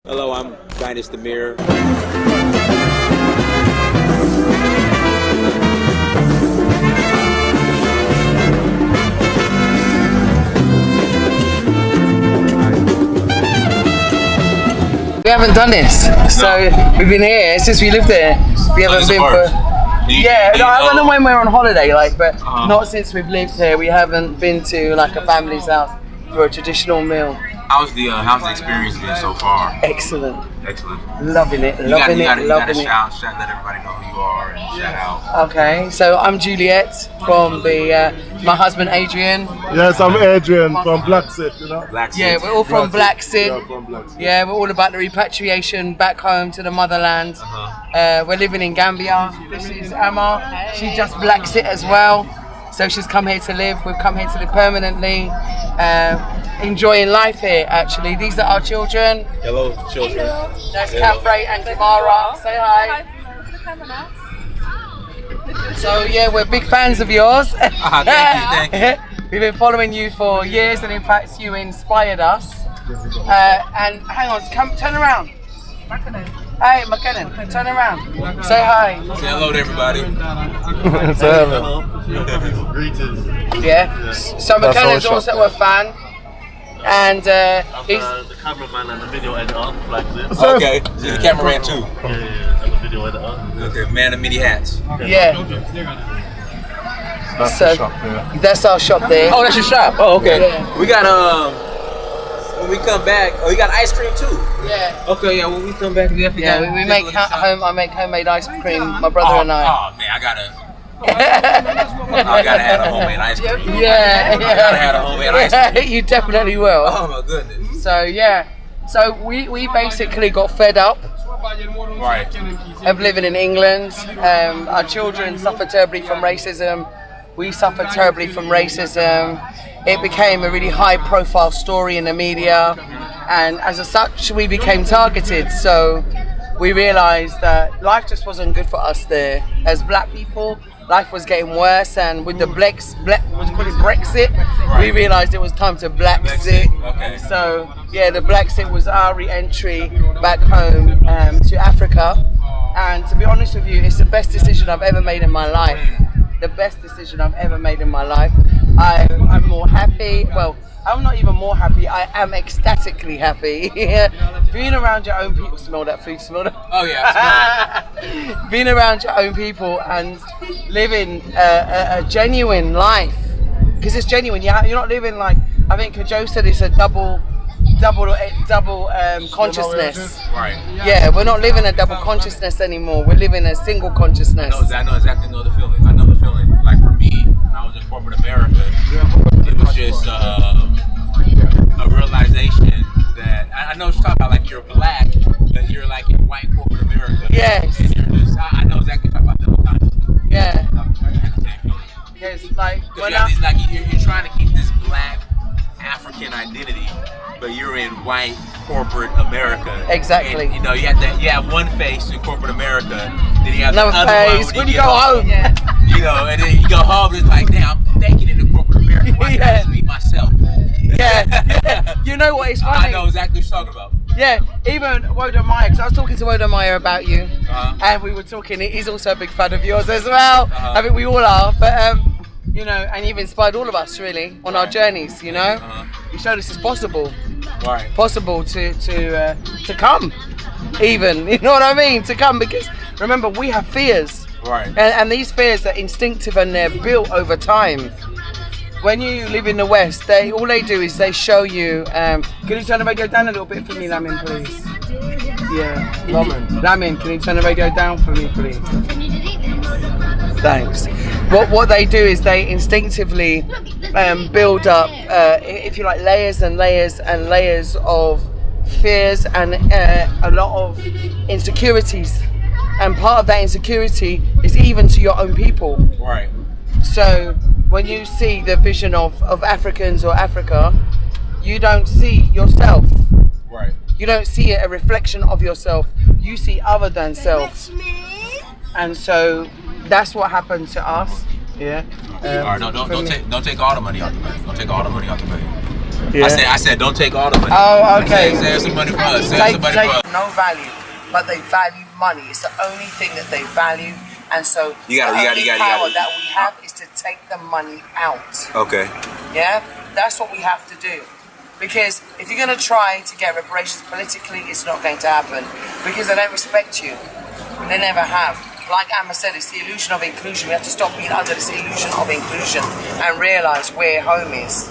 Hello, I'm Dynast Amir. We haven't done this, so we've been here since we lived here. We haven't been for. I don't know when we're on holiday, but not since we've lived here. We haven't been to like a family's house for a traditional meal. How's the experience been so far? Excellent. Excellent. Loving it. You gotta shout, let everybody know who you are and shout out. Okay, so I'm Juliet from my husband Adrian. Yes, I'm Adrian from BlaXit, you know? BlaXit. Yeah, we're all from BlaXit. Yeah, from BlaXit. Yeah, we're all about the repatriation back home to the motherland. We're living in Gambia. This is Amir. She just BlaXit as well. So she's come here to live. We've come here to live permanently. Enjoying life here, actually. These are our children. Hello, children. That's Caffrey and Kimara. Say hi. So yeah, we're big fans of yours. Thank you. We've been following you for years, and in fact, you inspired us. And hang on, turn around. Hey, McKinnon, turn around. Say hi. Say hello to everybody. Say hello. Greetings. Yeah. So McKinnon's also a fan. And he's the cameraman and the video editor, BlaXit. Okay, so you're the cameraman too. Yeah, I'm the video editor. Okay, man of many hats. yeah. That's So the shop there. that's our shop there. Oh, that's your shop. Oh, okay. Yeah. We got when we come back. Oh, you got ice cream too. Yeah. Okay, yeah. When we come back, we definitely Yeah, gotta we take a make look at the shop. I make homemade ice cream. My brother and I. Oh man, I gotta have a homemade ice cream. Yeah, I gotta have a homemade ice cream. You definitely will. Oh my goodness. So yeah, so we basically got fed up Right. of living in England. Our children suffered terribly from racism. We suffered terribly from racism. It became a really high-profile story in the media, and as such, we became targeted. So we realised that life just wasn't good for us there as black people. Life was getting worse, and with the Brexit, we realised it was time to BlaXit. Okay. So yeah, the BlaXit was our re-entry back home to Africa, and to be honest with you, it's the best decision I've ever made in my life. The best decision I've ever made in my life. I'm more happy. Well, I'm not even more happy. I am ecstatically happy. Being around your own people, smell that food, smell that. Oh yeah. I smell it. Being around your own people and living a genuine life, because it's genuine. You're not living like, I think Joe said, it's a double consciousness. Right. Yeah, we're not living a double consciousness anymore. We're living a single consciousness. I know exactly the feeling. I know the feeling. Like for me, when I was in corporate America, it was just a realization that I know what you're talking about. Like you're black, but you're like in white corporate America. Yes. And you're just, I know exactly what you're talking about. Double consciousness. Yeah. Because Because like you when have these, like you're trying to keep this black African identity, but you're in white corporate America. Exactly. And, you have one face in corporate America, then you have another the other face one when you go home. Yeah. And then you go home, it's like, damn, I'm faking it in corporate America. Why can't I just be myself? Yeah. You know what? It's funny. I know exactly what you're talking about. Yeah, even Wodo Meyer, because I was talking to Wodo Meyer about you, and we were talking, he's also a big fan of yours as well. I think we all are, but and you've inspired all of us really on our journeys, You showed us it's possible. Right. Possible to come, even, you know what I mean? To come, because remember, we have fears. Right. And these fears are instinctive and they're built over time. When you live in the West, all they do is they show you. Can you turn the radio down a little bit for me, Lamin, please? Yeah. Lamin, can you turn the radio down for me, please? Thanks. What they do is they instinctively build up, if you like, layers and layers and layers of fears and a lot of insecurities. And part of that insecurity is even to your own people. Right. So when you see the vision of Africans or Africa, you don't see yourself. Right. You don't see a reflection of yourself. You see other than self. And so that's what happened to us. Yeah. All right. Don't take all the money out the bank. Don't take all the money out the bank. Yeah. I said, don't take all the money. Oh, okay. Save some money for us. Save some money for us. No value, but they value money. It's the only thing that they value, and so You gotta- power that we have is to take the money out. Okay. Yeah, that's what we have to do. Because if you're going to try to get reparations politically, it's not going to happen. Because they don't respect you. They never have. Like Amir said, it's the illusion of inclusion. We have to stop being under this illusion of inclusion and realize where home is.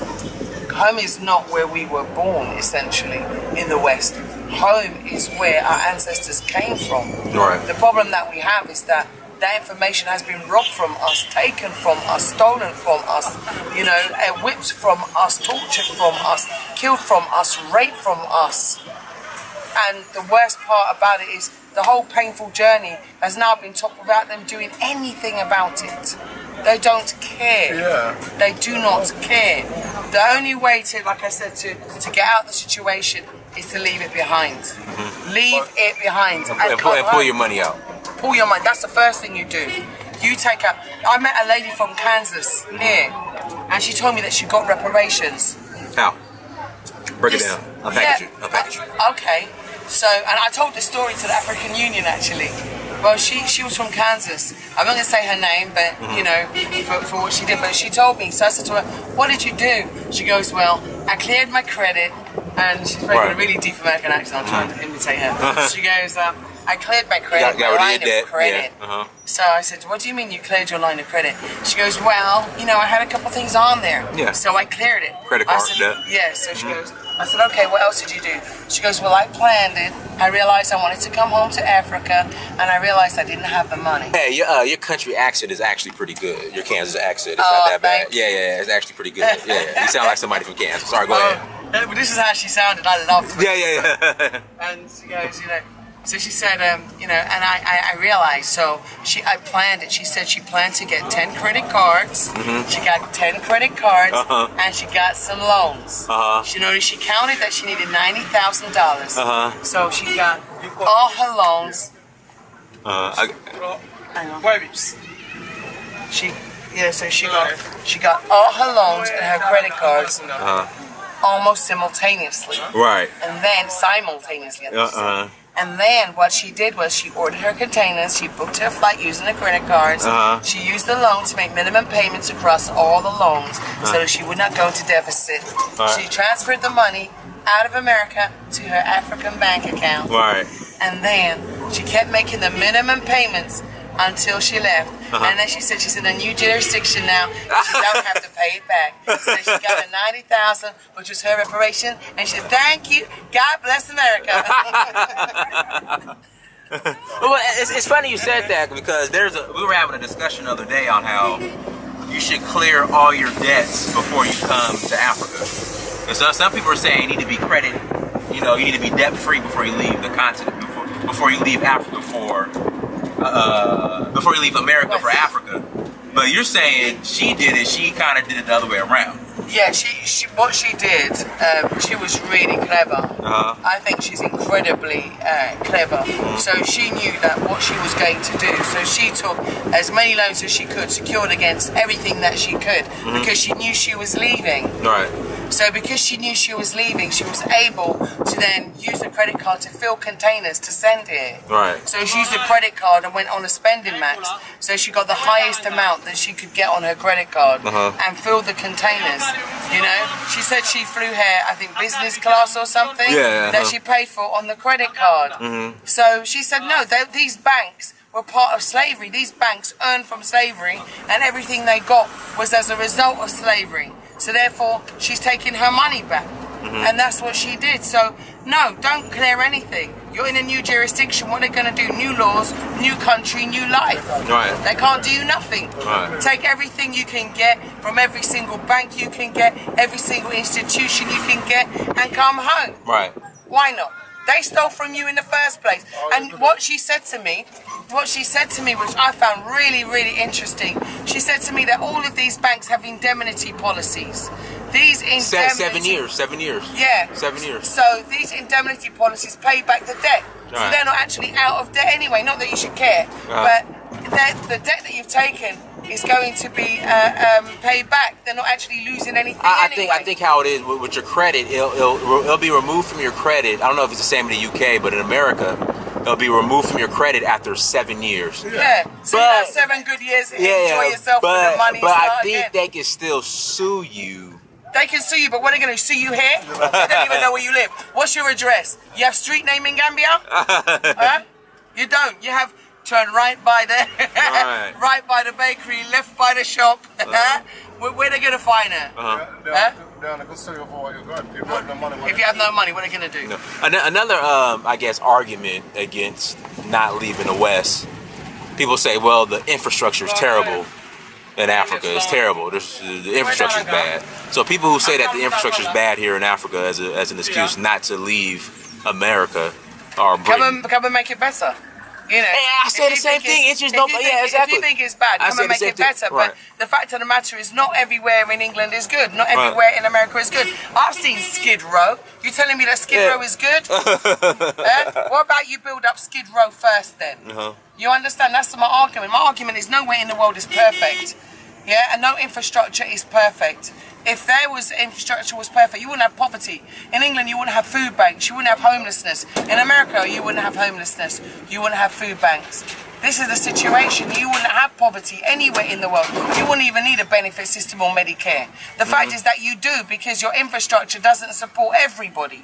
Home is not where we were born, essentially, in the West. Home is where our ancestors came from. Right. The problem that we have is that information has been robbed from us, taken from us, stolen from us, you know, whipped from us, tortured from us, killed from us, raped from us. And the worst part about it is the whole painful journey has now been topped without them doing anything about it. They don't care. Yeah. They do not care. The only way to, like I said, to get out of the situation is to leave it behind. Leave it behind. And pull your money out. Pull your money. That's the first thing you do. You take out. I met a lady from Kansas here, and she told me that she got reparations. How? Break it down. Unpackage it. Okay. So, and I told this story to the African Union actually. Well, she was from Kansas. I'm not going to say her name, but you know, for what she did. But she told me. So I said to her, "What did you do?" She goes, "Well, I cleared my credit," and she's with a really deep American accent. I'm trying to imitate her. She goes, "I cleared my credit, my line of credit." Yeah. So I said, "What do you mean you cleared your line of credit?" She goes, "Well, you know, I had a couple things on there, so I cleared it." Credit card, yeah. So she goes. I said, "Okay, what else did you do?" She goes, "Well, I planned it. I realized I wanted to come home to Africa, and I realized I didn't have the money." Hey, your country accent is actually pretty good. Your Kansas accent, it's not that bad. Yeah, it's actually pretty good. Yeah, you sound like somebody from Kansas. Sorry, go ahead. But this is how she sounded. I loved it. Yeah. And she goes, you know. So she said, you know, and I realized, so I planned it. She said she planned to get 10 credit cards. She got 10 credit cards, and she got some loans. She noticed she counted that she needed $90,000. So she got all her loans. She got all her loans and her credit cards almost simultaneously. Right. And then simultaneously. And then what she did was she ordered her containers, she booked her flight using the credit cards, she used the loan to make minimum payments across all the loans so that she would not go into deficit. She transferred the money out of America to her African bank account. Right. And then she kept making the minimum payments until she left. And then she said she's in a new jurisdiction now. She don't have to pay it back. So she got a $90,000, which was her reparation, and she said, "Thank you. God bless America." Well, it's funny you said that because we were having a discussion the other day on how you should clear all your debts before you come to Africa. And so some people are saying you need to be you need to be debt free before you leave the continent, before you leave Africa before you leave America for Africa. But you're saying she did it, she kind of did it the other way around. Yeah, what she did, she was really clever. I think she's incredibly clever. So she knew that what she was going to do. So she took as many loans as she could, secured against everything that she could, because she knew she was leaving. Right. So because she knew she was leaving, she was able to then use the credit card to fill containers to send here. Right. So she used the credit card and went on a spending max. So she got the highest amount that she could get on her credit card and filled the containers. You know, she said she flew here, I think business class or something, that she paid for on the credit card. So she said, no, these banks were part of slavery. These banks earned from slavery, and everything they got was as a result of slavery. So therefore, she's taking her money back. And that's what she did. So, no, don't clear anything. You're in a new jurisdiction. What are they going to do? New laws, new country, new life. Right. They can't do nothing. Right. Take everything you can get from every single bank you can get, every single institution you can get, and come home. Right. Why not? They stole from you in the first place. And what she said to me, which I found really, really interesting, she said to me that all of these banks have indemnity policies. These indemnity... 7 years. Yeah. 7 years. So these indemnity policies pay back the debt. So they're not actually out of debt anyway. Not that you should care. But the debt that you've taken is going to be paid back. They're not actually losing anything. I think how it is with your credit, it'll be removed from your credit. I don't know if it's the same in the UK, but in America, it'll be removed from your credit after 7 years. Yeah. So you have 7 good years. Enjoy yourself with the money. But I think they can still sue you. They can sue you, but what are they going to sue you here? They don't even know where you live. What's your address? You have street name in Gambia? Huh? You don't. You have turn right by the right by the bakery, left by the shop. Where are they going to find her? If you have no money, what are they going to do? No. Another, I guess, argument against not leaving the West. People say, well, the infrastructure is terrible in Africa. It's terrible. The infrastructure is bad. So people who say that the infrastructure is bad here in Africa as an excuse not to leave America are come and make it better. You know, I say the same thing. It's just exactly. If you think it's bad, come and make it better. But the fact of the matter is, not everywhere in England is good. Not everywhere in America is good. I've seen Skid Row. You telling me that Skid Row is good? What about you build up Skid Row first then? You understand? That's my argument. My argument is nowhere in the world is perfect. Yeah, and no infrastructure is perfect. If there was infrastructure was perfect, you wouldn't have poverty. In England, you wouldn't have food banks. You wouldn't have homelessness. In America, you wouldn't have homelessness. You wouldn't have food banks. This is the situation. You wouldn't have poverty anywhere in the world. You wouldn't even need a benefit system or Medicare. The fact is that you do, because your infrastructure doesn't support everybody.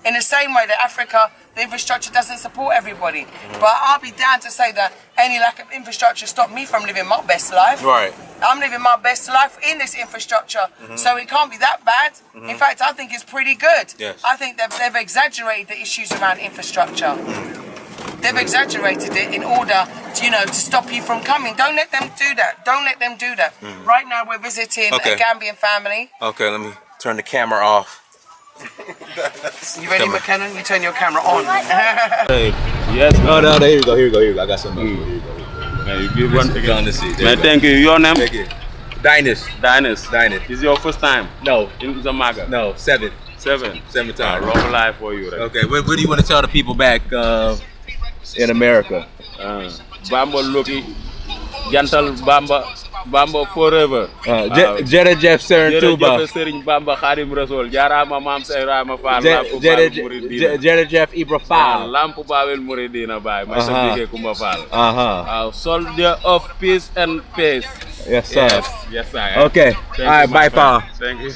In the same way that Africa, the infrastructure doesn't support everybody. But I'll be down to say that any lack of infrastructure stopped me from living my best life. Right. I'm living my best life in this infrastructure, so it can't be that bad. In fact, I think it's pretty good. Yes. I think they've exaggerated the issues around infrastructure. They've exaggerated it in order to, to stop you from coming. Don't let them do that. Don't let them do that. Right now, we're visiting a Gambian family. Okay, let me turn the camera off. You ready, McKenna? You turn your camera on. Yes. No, there you go. Here you go. I got something. Here you go. Man, you give one on the seat. Man, thank you. Your name? Thank you. Dynast. Is your first time? No. In Zamaga? No, 7th. 7th time. Rough life for you. Right? Okay, what do you want to tell the people back in America? Bamba Loki, Jantal Bamba forever. Jerejef Serentuba. Jerejef Serigne Bamba Khadim Rasoul. Jarama Mam Seyrama Fall. Jerejef Ibra Fall. Lamp Babel Mouridina Bay. Masabike Kumba Fall. Soldier of peace and pace. Yes, sir. Yes, sir. Okay. All right, bye, Paul. Thank you.